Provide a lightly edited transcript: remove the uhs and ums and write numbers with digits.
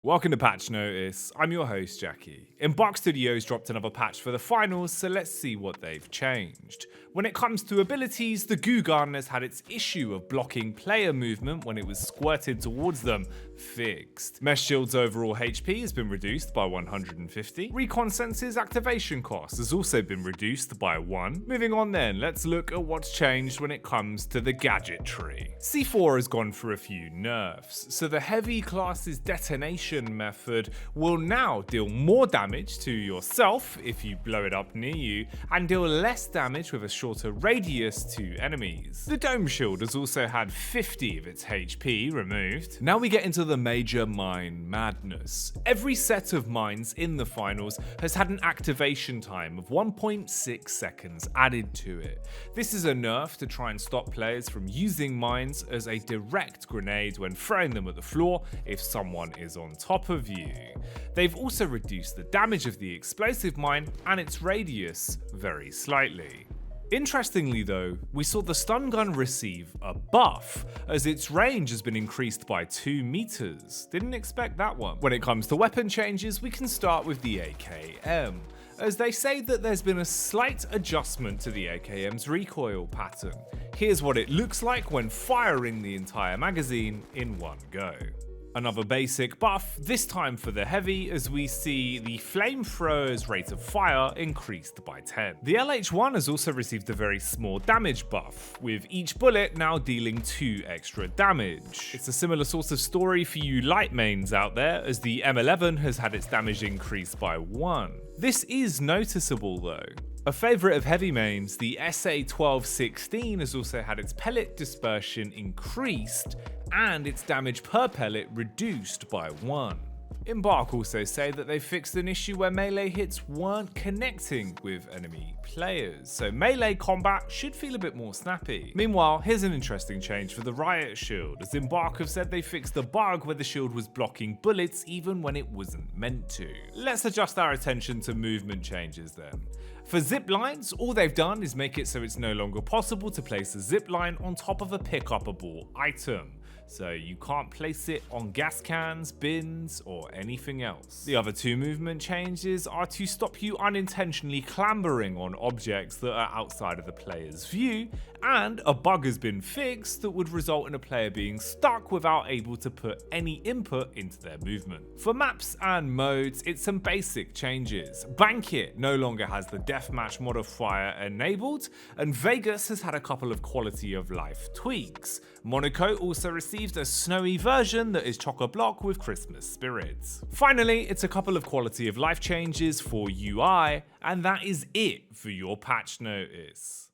Welcome to Patch Notice. I'm your host, Jacky. Embark Studios dropped another patch for the finals, so let's see what they've changed. When it comes to abilities, the goo gun has had its issue of blocking player movement when it was squirted towards them fixed. Mesh Shield's overall HP has been reduced by 150. Recon Sense's activation cost has also been reduced by 1. Moving on then, let's look at what's changed when it comes to the Gadget tree. C4 has gone for a few nerfs, so the heavy class's detonation method will now deal more damage to yourself if you blow it up near you, and deal less damage with a shorter radius to enemies. The Dome Shield has also had 50 of its HP removed. Now we get into the major mine madness. Every set of mines in the finals has had an activation time of 1.6 seconds added to it. This is a nerf to try and stop players from using mines as a direct grenade when throwing them at the floor if someone is on top of you. They've also reduced the damage of the explosive mine and its radius very slightly. Interestingly though, we saw the stun gun receive a buff, as its range has been increased by 2 meters. Didn't expect that one. When it comes to weapon changes, we can start with the AKM, as they say that there's been a slight adjustment to the AKM's recoil pattern. Here's what it looks like when firing the entire magazine in one go. Another basic buff, this time for the heavy, as we see the flamethrower's rate of fire increased by 10. The LH1 has also received a very small damage buff, with each bullet now dealing 2 extra damage. It's a similar sort of story for you light mains out there, as the M11 has had its damage increased by 1. This is noticeable though. A favourite of heavy mains, the SA-1216 has also had its pellet dispersion increased and its damage per pellet reduced by 1. Embark also say that they fixed an issue where melee hits weren't connecting with enemy players, so melee combat should feel a bit more snappy. Meanwhile, here's an interesting change for the Riot Shield, as Embark have said they fixed the bug where the shield was blocking bullets even when it wasn't meant to. Let's adjust our attention to movement changes then. For zip lines, all they've done is make it so it's no longer possible to place a zip line on top of a pick-upable item, so you can't place it on gas cans, bins, or anything else. The other 2 movement changes are to stop you unintentionally clambering on objects that are outside of the player's view, and a bug has been fixed that would result in a player being stuck without able to put any input into their movement. For maps and modes, it's some basic changes. Blanket no longer has the deathmatch modifier enabled, and Vegas has had a couple of quality of life tweaks. Monaco also received a snowy version that is chock-a-block with Christmas spirits. Finally, it's a couple of quality of life changes for UI, and that is it for your patch notice.